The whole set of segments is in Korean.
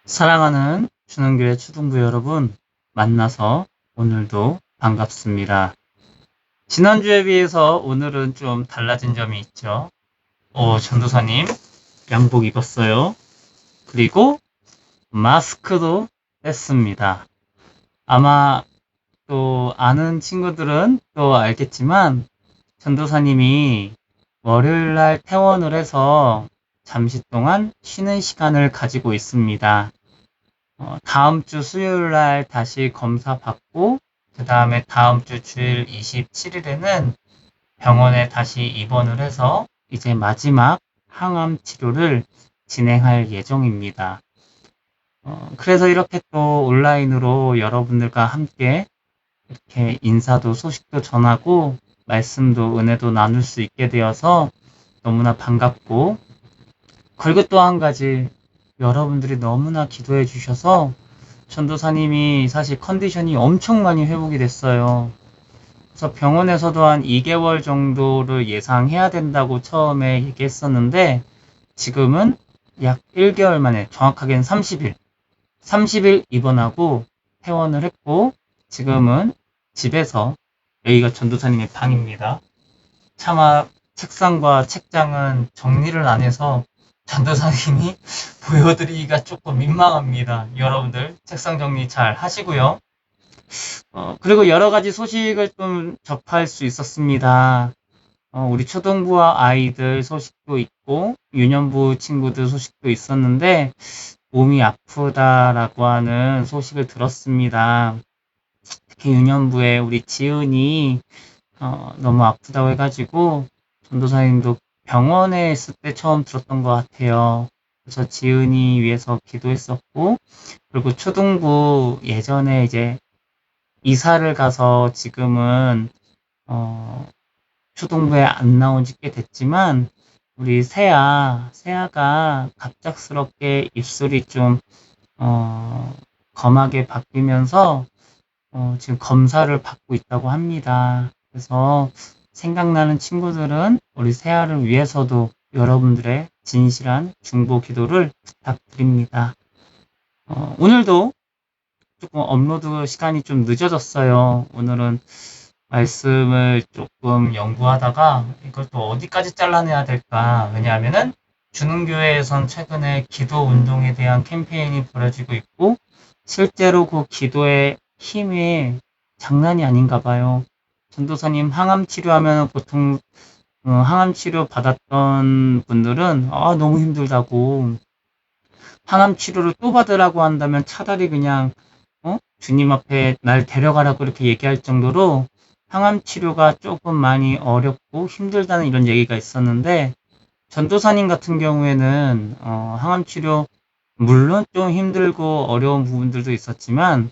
사랑하는 주능교회 초등부 여러분, 만나서 오늘도 반갑습니다. 지난주에 비해서 오늘은 좀 달라진 점이 있죠. 전도사님, 양복 입었어요. 그리고 마스크도 뺐습니다. 아마 또 아는 친구들은 또 알겠지만, 전도사님이 월요일날 퇴원을 해서 잠시 동안 쉬는 시간을 가지고 있습니다. 다음 주 수요일 날 다시 검사 받고, 그 다음에 다음 주 주일 27일에는 병원에 다시 입원을 해서 이제 마지막 항암 치료를 진행할 예정입니다. 그래서 이렇게 또 온라인으로 여러분들과 함께 이렇게 인사도 소식도 전하고 말씀도 은혜도 나눌 수 있게 되어서 너무나 반갑고, 그리고 또 한 가지, 여러분들이 너무나 기도해 주셔서 전도사님이 사실 컨디션이 엄청 많이 회복이 됐어요. 그래서 병원에서도 한 2개월 정도를 예상해야 된다고 처음에 얘기했었는데, 지금은 약 1개월 만에, 정확하게는 30일 입원하고 퇴원을 했고, 지금은 집에서, 여기가 전도사님의 방입니다. 차마 책상과 책장은 정리를 안 해서 전도사님이 보여드리기가 조금 민망합니다. 여러분들 책상 정리 잘 하시고요. 그리고 여러 가지 소식을 좀 접할 수 있었습니다. 우리 초등부와 아이들 소식도 있고 유년부 친구들 소식도 있었는데 몸이 아프다라고 하는 소식을 들었습니다. 특히 유년부에 우리 지은이 너무 아프다고 해가지고 전도사님도 병원에 있을 때 처음 들었던 것 같아요. 그래서 지은이 위해서 기도했었고, 그리고 초등부 예전에 이제 이사를 가서 지금은 초등부에 안 나온 지 꽤 됐지만, 우리 세아가 갑작스럽게 입술이 좀 검하게 바뀌면서 지금 검사를 받고 있다고 합니다. 그래서 생각나는 친구들은 우리 세아를 위해서도 여러분들의 진실한 중보 기도를 부탁드립니다. 오늘도 조금 업로드 시간이 좀 늦어졌어요. 오늘은 말씀을 조금 연구하다가 이걸 또 어디까지 잘라내야 될까? 왜냐하면은 주능교회에선 최근에 기도 운동에 대한 캠페인이 벌어지고 있고, 실제로 그 기도의 힘이 장난이 아닌가 봐요. 전도사님 항암 치료하면 보통 항암 치료 받았던 분들은 너무 힘들다고, 항암 치료를 또 받으라고 한다면 차라리 그냥 주님 앞에 날 데려가라고 이렇게 얘기할 정도로 항암 치료가 조금 많이 어렵고 힘들다는 이런 얘기가 있었는데, 전도사님 같은 경우에는 항암 치료 물론 좀 힘들고 어려운 부분들도 있었지만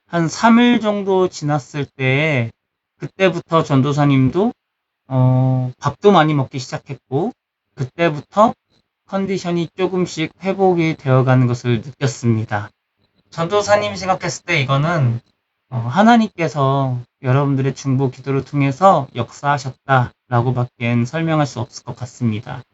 한 3일 정도 지났을 때, 그때부터 전도사님도 밥도 많이 먹기 시작했고, 그때부터 컨디션이 조금씩 회복이 되어가는 것을 느꼈습니다. 전도사님 생각했을 때 이거는 하나님께서 여러분들의 중보 기도를 통해서 역사하셨다라고 밖엔 설명할 수 없을 것 같습니다.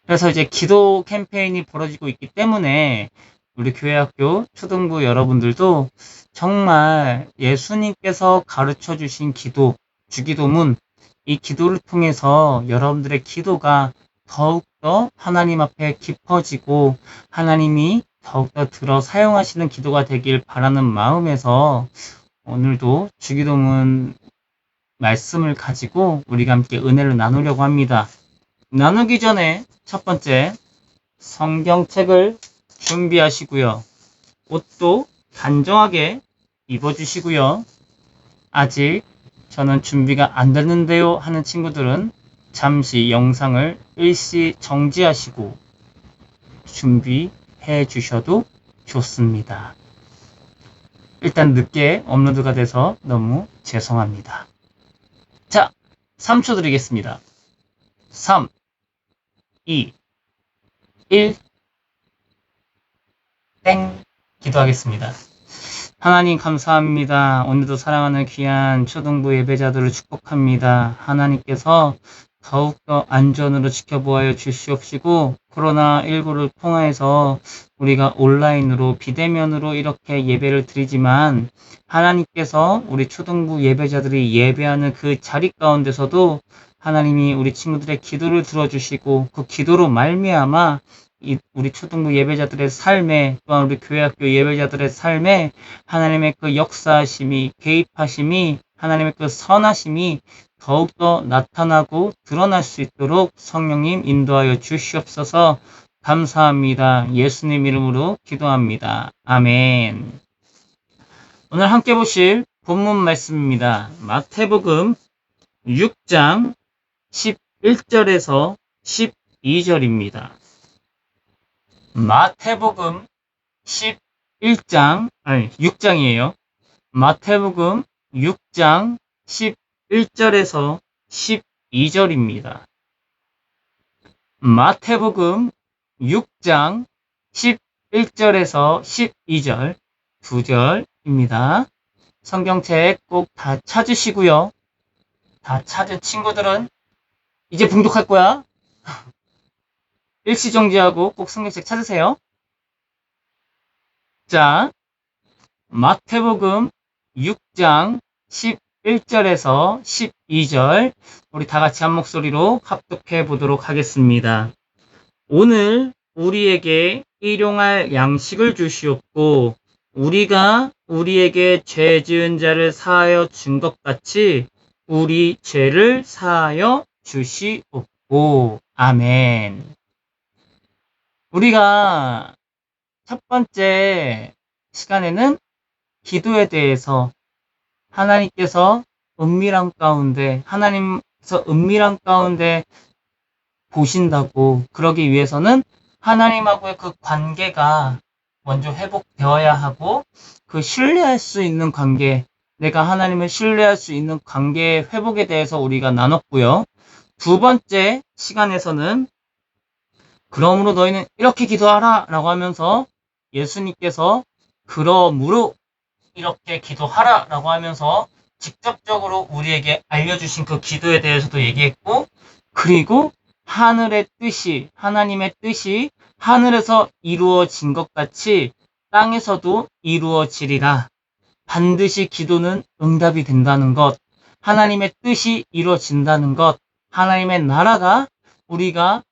그래서 이제 기도 캠페인이 벌어지고 있기 때문에 우리 교회학교 초등부 여러분들도 정말 예수님께서 가르쳐 주신 기도, 주기도문, 이 기도를 통해서 여러분들의 기도가 더욱더 하나님 앞에 깊어지고 하나님이 더욱더 들어 사용하시는 기도가 되길 바라는 마음에서 오늘도 주기도문 말씀을 가지고 우리가 함께 은혜를 나누려고 합니다. 나누기 전에 첫 번째, 성경책을 준비하시고요. 옷도 단정하게 입어주시고요. 아직 저는 준비가 안 됐는데요 하는 친구들은 잠시 영상을 일시 정지하시고 준비해 주셔도 좋습니다. 일단 늦게 업로드가 돼서 너무 죄송합니다. 자, 3초 드리겠습니다. 3, 2, 1, 땡! 기도하겠습니다. 하나님 감사합니다. 오늘도 사랑하는 귀한 초등부 예배자들을 축복합니다. 하나님께서 더욱더 안전으로 지켜보아여 주시옵시고, 코로나19를 통해서 우리가 온라인으로 비대면으로 이렇게 예배를 드리지만 하나님께서 우리 초등부 예배자들이 예배하는 그 자리 가운데서도 하나님이 우리 친구들의 기도를 들어주시고 그 기도로 말미암아 우리 초등부 예배자들의 삶에, 또한 우리 교회학교 예배자들의 삶에 하나님의 그 역사하심이, 개입하심이, 하나님의 그 선하심이 더욱더 나타나고 드러날 수 있도록 성령님 인도하여 주시옵소서. 감사합니다. 예수님 이름으로 기도합니다. 아멘. 오늘 함께 보실 본문 말씀입니다. 마태복음 6장 11절에서 12절입니다. 마태복음 6장이에요. 마태복음 6장 11절에서 12절입니다. 마태복음 6장 11절에서 12절 2절입니다. 성경책 꼭 다 찾으시고요. 다 찾은 친구들은 이제 봉독할 거야. 일시정지하고 꼭 성경책 찾으세요. 자, 마태복음 6장 11절에서 12절 우리 다 같이 한 목소리로 합독해 보도록 하겠습니다. 오늘 우리에게 일용할 양식을 주시옵고 우리가 우리에게 죄 지은 자를 사하여 준 것 같이 우리 죄를 사하여 주시옵고. 아멘. 우리가 첫 번째 시간에는 기도에 대해서 하나님께서 은밀한 가운데 보신다고, 그러기 위해서는 하나님하고의 그 관계가 먼저 회복되어야 하고 그 신뢰할 수 있는 관계, 내가 하나님을 신뢰할 수 있는 관계의 회복에 대해서 우리가 나눴고요. 두 번째 시간에서는 그러므로 너희는 이렇게 기도하라 라고 하면서 예수님께서 그러므로 이렇게 기도하라 라고 하면서 직접적으로 우리에게 알려주신 그 기도에 대해서도 얘기했고, 그리고 하늘의 뜻이, 하나님의 뜻이 하늘에서 이루어진 것 같이 땅에서도 이루어지리라. 반드시 기도는 응답이 된다는 것, 하나님의 뜻이 이루어진다는 것, 하나님의 나라가 우리가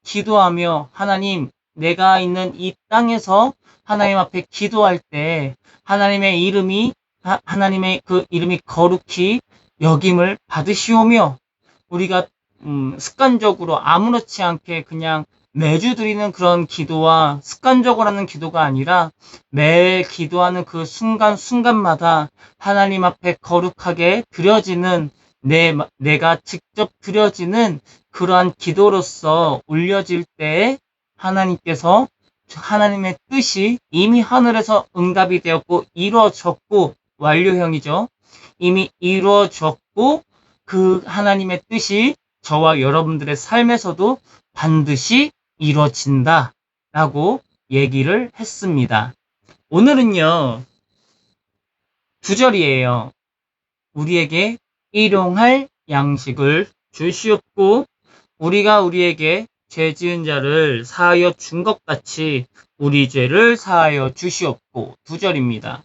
기도하며 하나님, 내가 있는 이 땅에서 하나님 앞에 기도할 때 하나님의 그 이름이 거룩히 여김을 받으시오며, 우리가 습관적으로 아무렇지 않게 그냥 매주 드리는 그런 기도와 습관적으로 하는 기도가 아니라 매일 기도하는 그 순간순간마다 하나님 앞에 거룩하게 드려지는, 내가 직접 드려지는 그러한 기도로서 올려질 때에 하나님께서 하나님의 뜻이 이미 하늘에서 응답이 되었고 이루어졌고, 완료형이죠. 이미 이루어졌고 그 하나님의 뜻이 저와 여러분들의 삶에서도 반드시 이루어진다 라고 얘기를 했습니다. 오늘은요 2절이에요. 우리에게 일용할 양식을 주시옵고 우리가 우리에게 죄 지은 자를 사하여 준 것 같이 우리 죄를 사하여 주시옵고. 2절입니다.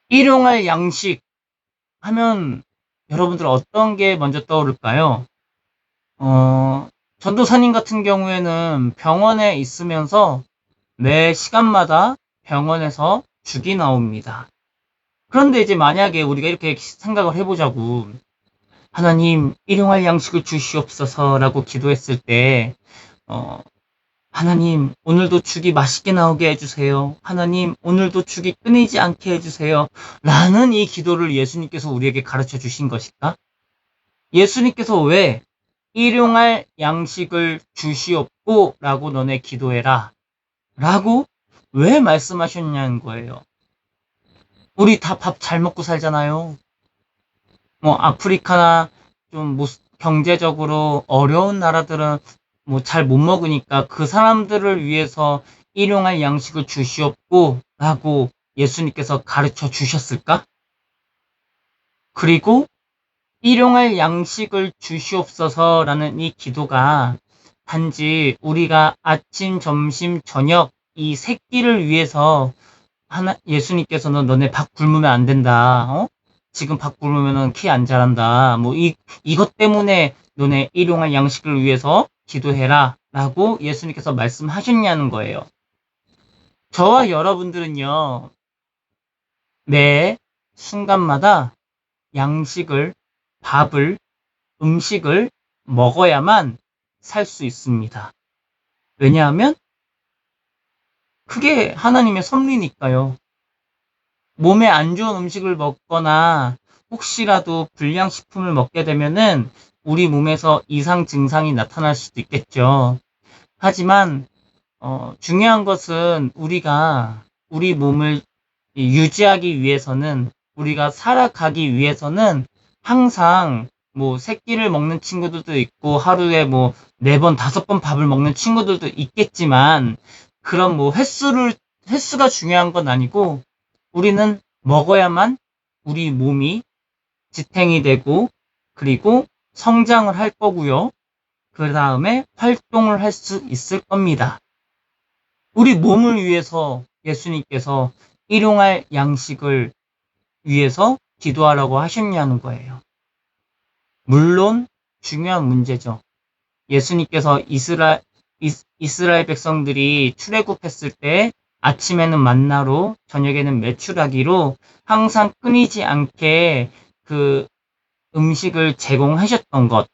일용할 양식 하면 여러분들 어떤 게 먼저 떠오를까요? 전도사님 같은 경우에는 병원에 있으면서 매 시간마다 병원에서 죽이 나옵니다. 그런데 이제 만약에 우리가 이렇게 생각을 해보자고, 하나님 일용할 양식을 주시옵소서 라고 기도했을 때 하나님 오늘도 죽이 맛있게 나오게 해주세요, 하나님 오늘도 죽이 끊이지 않게 해주세요 라는 이 기도를 예수님께서 우리에게 가르쳐 주신 것일까? 예수님께서 왜 일용할 양식을 주시옵고 라고 너네 기도해라 라고 왜 말씀하셨냐는 거예요. 우리 다 밥 잘 먹고 살잖아요. 아프리카나 좀 경제적으로 어려운 나라들은 잘 못 먹으니까 그 사람들을 위해서 일용할 양식을 주시옵고 라고 예수님께서 가르쳐 주셨을까? 그리고 일용할 양식을 주시옵소서라는 이 기도가 단지 우리가 아침, 점심, 저녁 이 세 끼를 위해서 예수님께서는 너네 밥 굶으면 안 된다. 지금 밥 굶으면 키 안 자란다. 이것 때문에 너네 일용할 양식을 위해서 기도해라. 라고 예수님께서 말씀하셨냐는 거예요. 저와 여러분들은요, 매 순간마다 양식을, 밥을, 음식을 먹어야만 살 수 있습니다. 왜냐하면 그게 하나님의 섭리니까요. 몸에 안 좋은 음식을 먹거나 혹시라도 불량식품을 먹게 되면은 우리 몸에서 이상 증상이 나타날 수도 있겠죠. 하지만 중요한 것은 우리가 우리 몸을 유지하기 위해서는, 우리가 살아가기 위해서는 항상 세 끼를 먹는 친구들도 있고 하루에 4번, 5번 밥을 먹는 친구들도 있겠지만 그런 횟수가 중요한 건 아니고 우리는 먹어야만 우리 몸이 지탱이 되고 그리고 성장을 할 거고요. 그 다음에 활동을 할 수 있을 겁니다. 우리 몸을 위해서 예수님께서 일용할 양식을 위해서 기도하라고 하셨냐는 거예요. 물론 중요한 문제죠. 예수님께서 이스라엘 백성들이 출애굽했을 때 아침에는 만나로 저녁에는 메추라기로 항상 끊이지 않게 그 음식을 제공하셨던 것.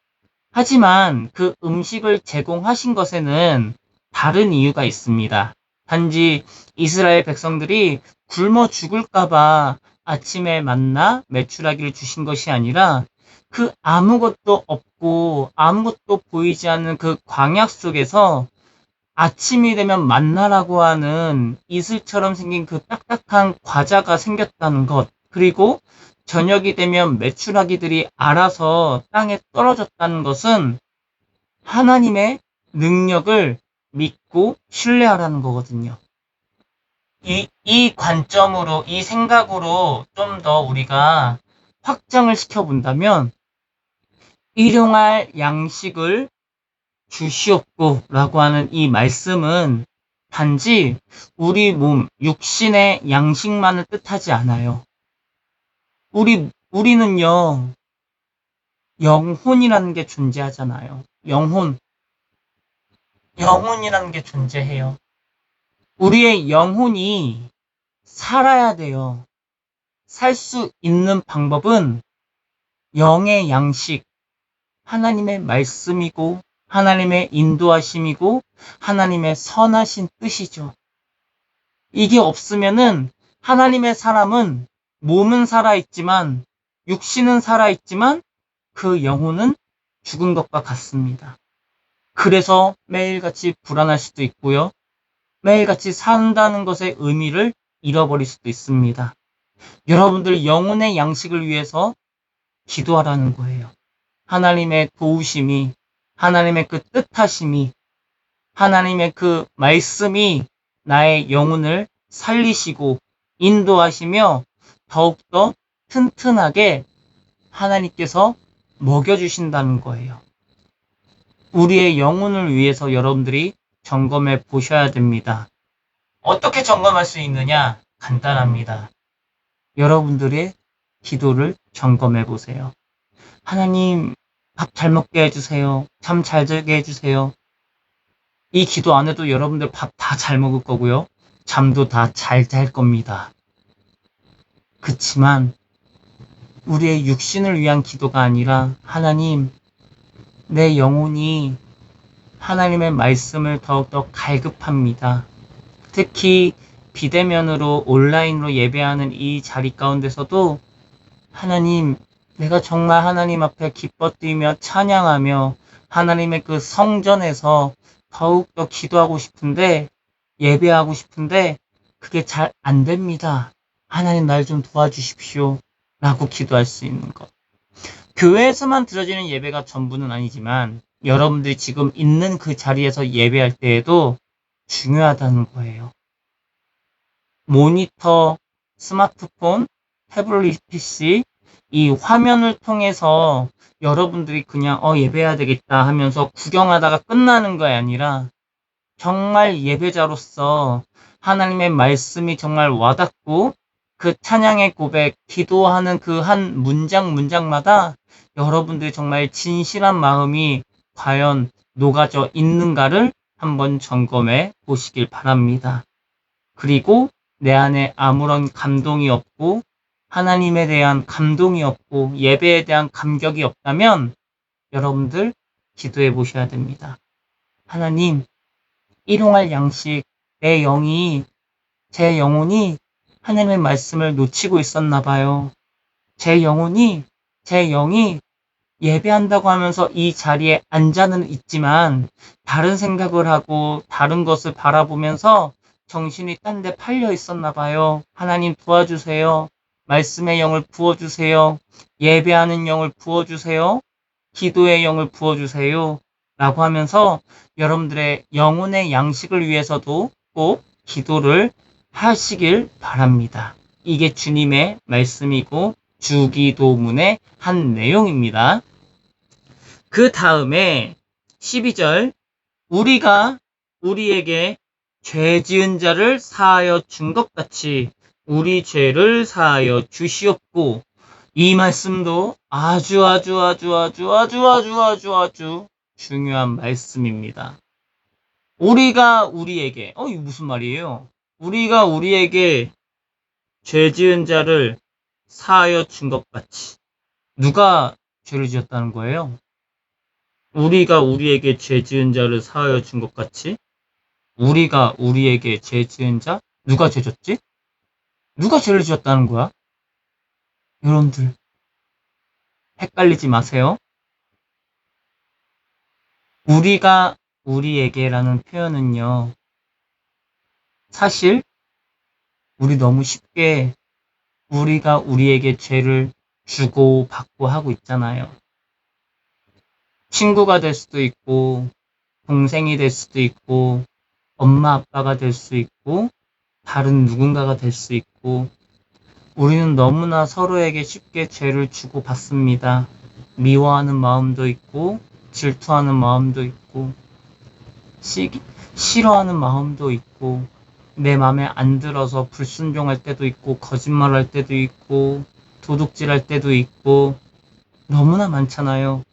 하지만 그 음식을 제공하신 것에는 다른 이유가 있습니다. 단지 이스라엘 백성들이 굶어 죽을까봐 아침에 만나 메추라기를 주신 것이 아니라 그 아무것도 없고 아무것도 보이지 않는 그 광야 속에서 아침이 되면 만나라고 하는 이슬처럼 생긴 그 딱딱한 과자가 생겼다는 것, 그리고 저녁이 되면 메추라기들이 알아서 땅에 떨어졌다는 것은 하나님의 능력을 믿고 신뢰하라는 거거든요. 이 관점으로, 이 생각으로 좀 더 우리가 확장을 시켜본다면 일용할 양식을 주시옵고 라고 하는 이 말씀은 단지 우리 몸, 육신의 양식만을 뜻하지 않아요. 우리는요, 영혼이라는 게 존재하잖아요. 영혼이라는 게 존재해요. 우리의 영혼이 살아야 돼요. 살 수 있는 방법은 영의 양식, 하나님의 말씀이고 하나님의 인도하심이고 하나님의 선하신 뜻이죠. 이게 없으면은 하나님의 사람은 몸은 살아있지만 육신은 살아있지만 그 영혼은 죽은 것과 같습니다. 그래서 매일같이 불안할 수도 있고요. 매일같이 산다는 것의 의미를 잃어버릴 수도 있습니다. 여러분들 영혼의 양식을 위해서 기도하라는 거예요. 하나님의 도우심이, 하나님의 그 뜻하심이, 하나님의 그 말씀이 나의 영혼을 살리시고 인도하시며 더욱더 튼튼하게 하나님께서 먹여주신다는 거예요. 우리의 영혼을 위해서 여러분들이 점검해 보셔야 됩니다. 어떻게 점검할 수 있느냐? 간단합니다. 여러분들의 기도를 점검해 보세요. 하나님, 밥 잘 먹게 해주세요. 잠 잘 자게 해주세요. 이 기도 안 해도 여러분들 밥 다 잘 먹을 거고요. 잠도 다 잘 잘 겁니다. 그치만 우리의 육신을 위한 기도가 아니라 하나님, 내 영혼이 하나님의 말씀을 더욱더 갈급합니다. 특히 비대면으로 온라인으로 예배하는 이 자리 가운데서도 하나님, 내가 정말 하나님 앞에 기뻐 뛰며 찬양하며 하나님의 그 성전에서 더욱더 기도하고 싶은데, 예배하고 싶은데 그게 잘 안 됩니다. 하나님 날 좀 도와주십시오. 라고 기도할 수 있는 것. 교회에서만 드려지는 예배가 전부는 아니지만 여러분들이 지금 있는 그 자리에서 예배할 때에도 중요하다는 거예요. 모니터, 스마트폰, 태블릿 PC, 이 화면을 통해서 여러분들이 그냥 예배해야 되겠다 하면서 구경하다가 끝나는 게 아니라 정말 예배자로서 하나님의 말씀이 정말 와닿고 그 찬양의 고백, 기도하는 그 한 문장 문장마다 여러분들이 정말 진실한 마음이 과연 녹아져 있는가를 한번 점검해 보시길 바랍니다. 그리고 내 안에 아무런 감동이 없고 하나님에 대한 감동이 없고 예배에 대한 감격이 없다면 여러분들 기도해 보셔야 됩니다. 하나님, 일용할 양식, 제 영혼이 하나님의 말씀을 놓치고 있었나 봐요. 제 영이 예배한다고 하면서 이 자리에 앉아는 있지만 다른 생각을 하고 다른 것을 바라보면서 정신이 딴 데 팔려 있었나 봐요. 하나님 도와주세요. 말씀의 영을 부어주세요. 예배하는 영을 부어주세요. 기도의 영을 부어주세요. 라고 하면서 여러분들의 영혼의 양식을 위해서도 꼭 기도를 하시길 바랍니다. 이게 주님의 말씀이고 주기도문의 한 내용입니다. 그 다음에 12절 우리가 우리에게 죄 지은 자를 사하여 준 것 같이 우리 죄를 사하여 주시옵고 이 말씀도 아주 중요한 말씀입니다. 우리가 우리에게 이게 무슨 말이에요? 우리가 우리에게 죄 지은 자를 사하여 준 것 같이 누가 죄를 지었다는 거예요? 우리가 우리에게 죄 지은 자를 사하여 준 것 같이 우리가 우리에게 죄 지은 자? 누가 죄 졌지? 누가 죄를 지었다는 거야? 여러분들 헷갈리지 마세요. 우리가 우리에게라는 표현은요. 사실 우리 너무 쉽게 우리가 우리에게 죄를 주고 받고 하고 있잖아요. 친구가 될 수도 있고 동생이 될 수도 있고 엄마 아빠가 될 수 있고 다른 누군가가 될 수 있고 우리는 너무나 서로에게 쉽게 죄를 주고 받습니다. 미워하는 마음도 있고 질투하는 마음도 있고 싫어하는 마음도 있고 내 맘에 안 들어서 불순종할 때도 있고 거짓말할 때도 있고 도둑질할 때도 있고 너무나 많잖아요.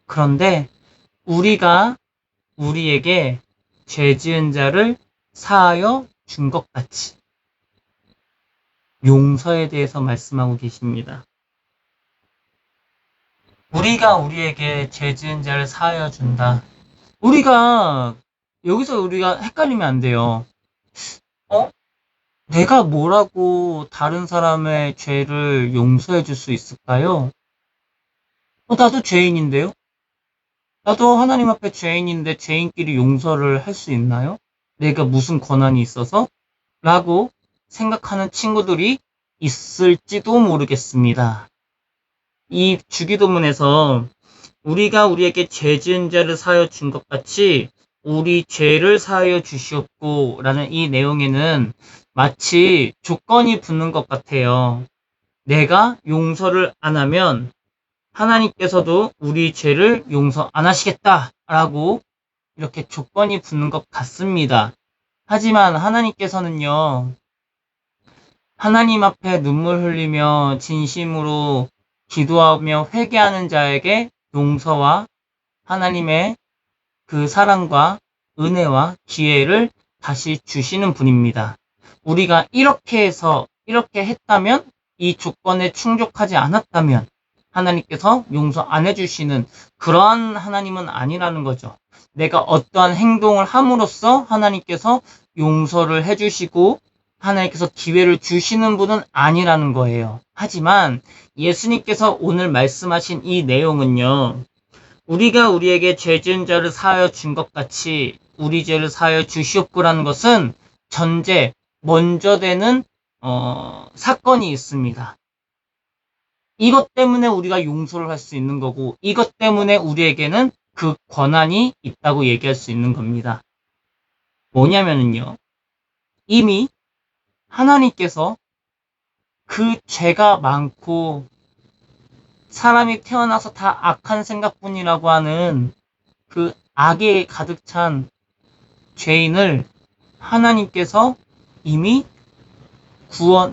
그런데 우리가 우리에게 죄 지은 자를 사하여 준 것 같이 용서에 대해서 말씀하고 계십니다. 우리가 우리에게 죄 지은 자를 사하여 준다. 여기서 우리가 헷갈리면 안 돼요. 내가 뭐라고 다른 사람의 죄를 용서해 줄 수 있을까요? 나도 죄인인데요? 나도 하나님 앞에 죄인인데 죄인끼리 용서를 할 수 있나요? 내가 무슨 권한이 있어서? 라고 생각하는 친구들이 있을지도 모르겠습니다. 이 주기도문에서 우리가 우리에게 죄 지은 자를 사하여 준 것 같이 우리 죄를 사하여 주시옵고 라는 이 내용에는 마치 조건이 붙는 것 같아요. 내가 용서를 안 하면 하나님께서도 우리 죄를 용서 안 하시겠다라고 이렇게 조건이 붙는 것 같습니다. 하지만 하나님께서는요, 하나님 앞에 눈물 흘리며 진심으로 기도하며 회개하는 자에게 용서와 하나님의 그 사랑과 은혜와 기회를 다시 주시는 분입니다. 우리가 이렇게 했다면, 이 조건에 충족하지 않았다면 하나님께서 용서 안 해주시는 그러한 하나님은 아니라는 거죠. 내가 어떠한 행동을 함으로써 하나님께서 용서를 해주시고 하나님께서 기회를 주시는 분은 아니라는 거예요. 하지만 예수님께서 오늘 말씀하신 이 내용은요. 우리가 우리에게 죄 지은 자를 사하여 준 것 같이 우리 죄를 사하여 주시옵고라는 것은 먼저 되는 사건이 있습니다. 이것 때문에 우리가 용서를 할 수 있는 거고 이것 때문에 우리에게는 그 권한이 있다고 얘기할 수 있는 겁니다. 뭐냐면요. 이미 하나님께서 그 죄가 많고 사람이 태어나서 다 악한 생각뿐이라고 하는 그 악에 가득 찬 죄인을 하나님께서 이미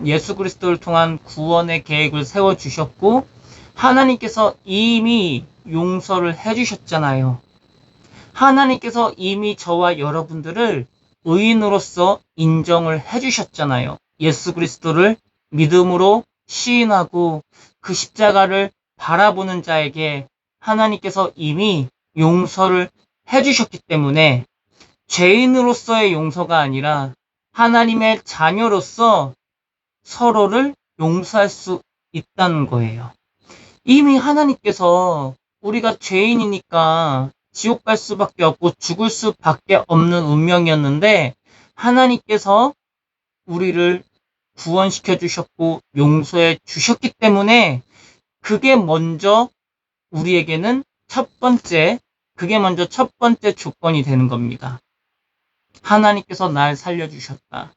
예수 그리스도를 통한 구원의 계획을 세워주셨고, 하나님께서 이미 용서를 해주셨잖아요. 하나님께서 이미 저와 여러분들을 의인으로서 인정을 해주셨잖아요. 예수 그리스도를 믿음으로 시인하고 그 십자가를 바라보는 자에게 하나님께서 이미 용서를 해주셨기 때문에 죄인으로서의 용서가 아니라 하나님의 자녀로서 서로를 용서할 수 있다는 거예요. 이미 하나님께서 우리가 죄인이니까 지옥 갈 수밖에 없고 죽을 수밖에 없는 운명이었는데 하나님께서 우리를 구원시켜 주셨고 용서해 주셨기 때문에 그게 먼저 우리에게는 첫 번째 조건이 되는 겁니다. 하나님께서 날 살려주셨다.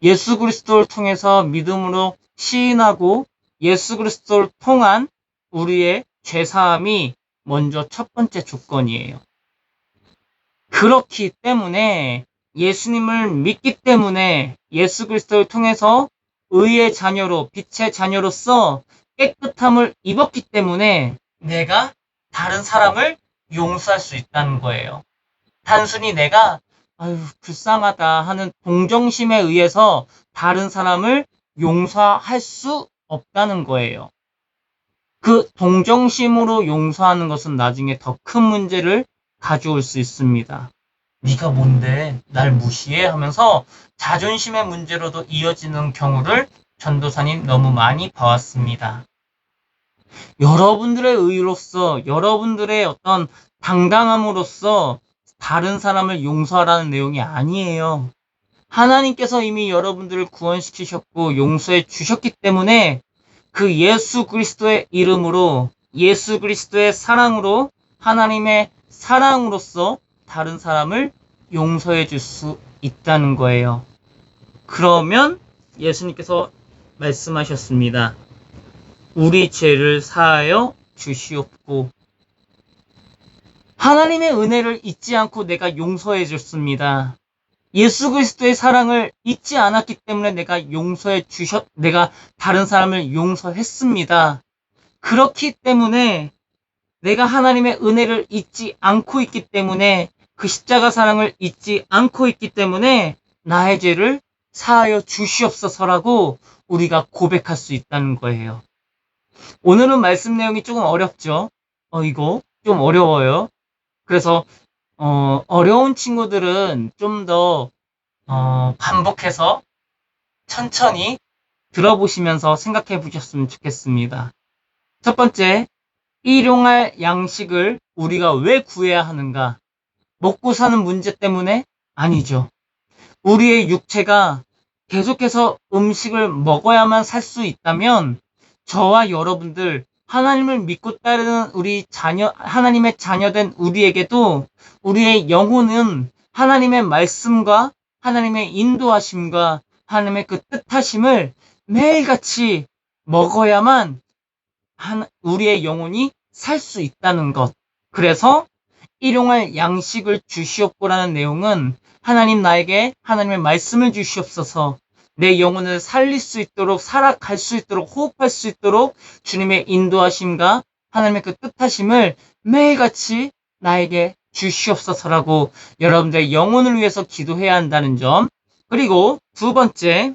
예수 그리스도를 통해서 믿음으로 시인하고 예수 그리스도를 통한 우리의 죄사함이 먼저 첫 번째 조건이에요. 그렇기 때문에 예수님을 믿기 때문에 예수 그리스도를 통해서 의의 자녀로 빛의 자녀로서 깨끗함을 입었기 때문에 내가 다른 사람을 용서할 수 있다는 거예요. 단순히 내가 불쌍하다 하는 동정심에 의해서 다른 사람을 용서할 수 없다는 거예요. 그 동정심으로 용서하는 것은 나중에 더 큰 문제를 가져올 수 있습니다. 네가 뭔데 날 무시해 하면서 자존심의 문제로도 이어지는 경우를 전도사님 너무 많이 봐왔습니다. 여러분들의 의로서 여러분들의 어떤 당당함으로써 다른 사람을 용서하라는 내용이 아니에요. 하나님께서 이미 여러분들을 구원시키셨고 용서해 주셨기 때문에 그 예수 그리스도의 이름으로 예수 그리스도의 사랑으로 하나님의 사랑으로서 다른 사람을 용서해 줄 수 있다는 거예요. 그러면 예수님께서 말씀하셨습니다. 우리 죄를 사하여 주시옵고 하나님의 은혜를 잊지 않고 내가 용서해 줬습니다. 예수 그리스도의 사랑을 잊지 않았기 때문에 내가 다른 사람을 용서했습니다. 그렇기 때문에 내가 하나님의 은혜를 잊지 않고 있기 때문에 그 십자가 사랑을 잊지 않고 있기 때문에 나의 죄를 사하여 주시옵소서라고 우리가 고백할 수 있다는 거예요. 오늘은 말씀 내용이 조금 어렵죠? 이거 좀 어려워요. 그래서 어려운 친구들은 좀 더 반복해서 천천히 들어보시면서 생각해 보셨으면 좋겠습니다. 첫 번째, 일용할 양식을 우리가 왜 구해야 하는가? 먹고 사는 문제 때문에? 아니죠. 우리의 육체가 계속해서 음식을 먹어야만 살 수 있다면 저와 여러분들 하나님을 믿고 따르는 하나님의 자녀된 우리에게도 우리의 영혼은 하나님의 말씀과 하나님의 인도하심과 하나님의 그 뜻하심을 매일같이 먹어야만 우리의 영혼이 살 수 있다는 것. 그래서 일용할 양식을 주시옵고라는 내용은 하나님 나에게 하나님의 말씀을 주시옵소서 내 영혼을 살릴 수 있도록 살아갈 수 있도록 호흡할 수 있도록 주님의 인도하심과 하나님의 그 뜻하심을 매일같이 나에게 주시옵소서라고 여러분들의 영혼을 위해서 기도해야 한다는 점. 그리고 두 번째,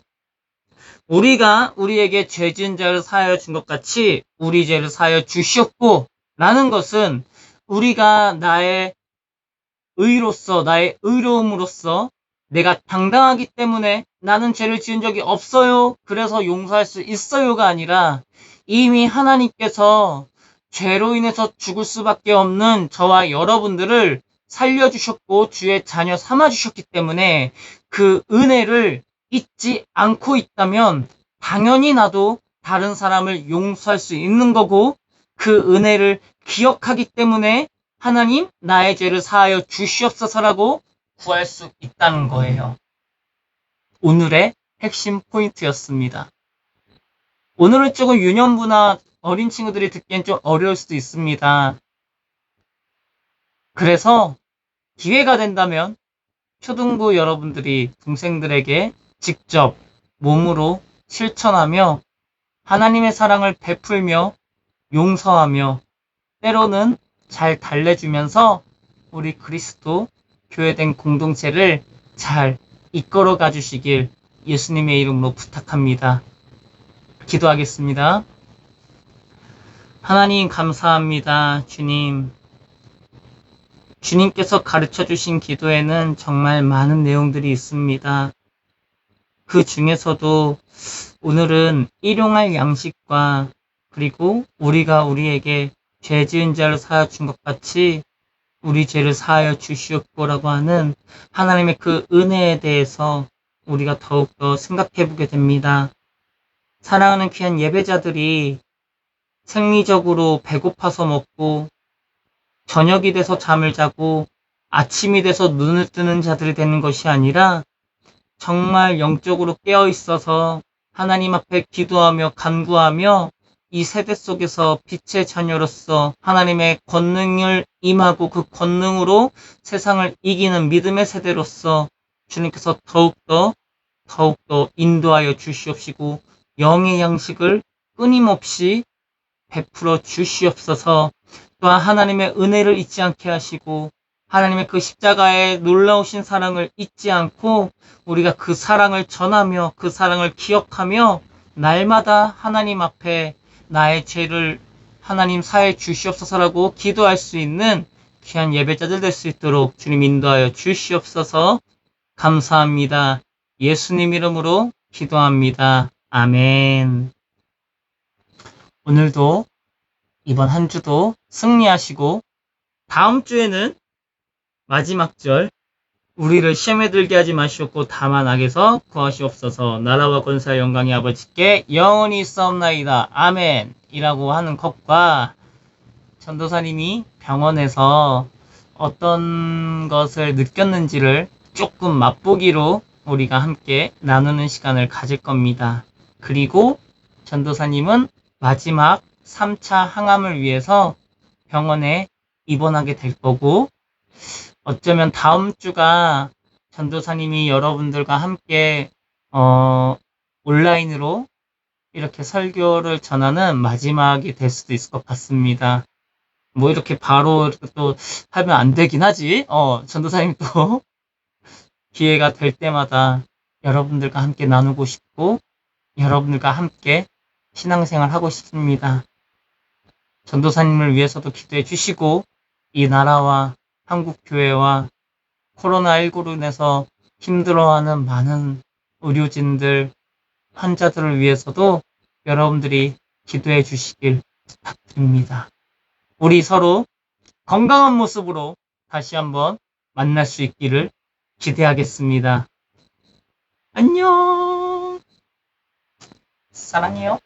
우리가 우리에게 죄 지은 자를 사하여 준 것 같이 우리 죄를 사하여 주시옵고 라는 것은 우리가 나의 의로서 나의 의로움으로써 내가 당당하기 때문에 나는 죄를 지은 적이 없어요. 그래서 용서할 수 있어요가 아니라 이미 하나님께서 죄로 인해서 죽을 수밖에 없는 저와 여러분들을 살려주셨고 주의 자녀 삼아주셨기 때문에 그 은혜를 잊지 않고 있다면 당연히 나도 다른 사람을 용서할 수 있는 거고 그 은혜를 기억하기 때문에 하나님 나의 죄를 사하여 주시옵소서라고 구할 수 있다는 거예요. 오늘의 핵심 포인트였습니다. 오늘은 조금 유년부나 어린 친구들이 듣기엔 좀 어려울 수도 있습니다. 그래서 기회가 된다면 초등부 여러분들이 동생들에게 직접 몸으로 실천하며 하나님의 사랑을 베풀며 용서하며 때로는 잘 달래주면서 우리 그리스도 교회된 공동체를 잘 이끌어 가주시길 예수님의 이름으로 부탁합니다. 기도하겠습니다. 하나님 감사합니다. 주님께서 가르쳐 주신 기도에는 정말 많은 내용들이 있습니다. 그 중에서도 오늘은 일용할 양식과 그리고 우리가 우리에게 죄 지은 자를 사하여 준 것 같이 우리 죄를 사하여 주시옵고라고 하는 하나님의 그 은혜에 대해서 우리가 더욱더 생각해 보게 됩니다. 사랑하는 귀한 예배자들이 생리적으로 배고파서 먹고 저녁이 돼서 잠을 자고 아침이 돼서 눈을 뜨는 자들이 되는 것이 아니라 정말 영적으로 깨어 있어서 하나님 앞에 기도하며 간구하며 이 세대 속에서 빛의 자녀로서 하나님의 권능을 임하고 그 권능으로 세상을 이기는 믿음의 세대로서 주님께서 더욱더 인도하여 주시옵시고 영의 양식을 끊임없이 베풀어 주시옵소서. 또한 하나님의 은혜를 잊지 않게 하시고 하나님의 그 십자가의 놀라우신 사랑을 잊지 않고 우리가 그 사랑을 전하며 그 사랑을 기억하며 날마다 하나님 앞에 나의 죄를 하나님 사해 주시옵소서라고 기도할 수 있는 귀한 예배자들 될 수 있도록 주님 인도하여 주시옵소서. 감사합니다. 예수님 이름으로 기도합니다. 아멘. 오늘도 이번 한 주도 승리하시고 다음 주에는 마지막 절 우리를 시험에 들게 하지 마시옵고 다만 악에서 구하시옵소서. 나라와 권세와 영광이 아버지께 영원히 있사옵나이다. 아멘 이라고 하는 것과 전도사님이 병원에서 어떤 것을 느꼈는지를 조금 맛보기로 우리가 함께 나누는 시간을 가질 겁니다. 그리고 전도사님은 마지막 3차 항암을 위해서 병원에 입원하게 될 거고 어쩌면 다음 주가 전도사님이 여러분들과 함께 온라인으로 이렇게 설교를 전하는 마지막이 될 수도 있을 것 같습니다. 뭐 이렇게 바로 이렇게 또 하면 안 되긴 하지. 전도사님 또 기회가 될 때마다 여러분들과 함께 나누고 싶고 여러분들과 함께 신앙생활 하고 싶습니다. 전도사님을 위해서도 기도해 주시고 이 나라와 한국교회와 코로나19로 인해서 힘들어하는 많은 의료진들, 환자들을 위해서도 여러분들이 기도해 주시길 부탁드립니다. 우리 서로 건강한 모습으로 다시 한번 만날 수 있기를 기대하겠습니다. 안녕. 사랑해요.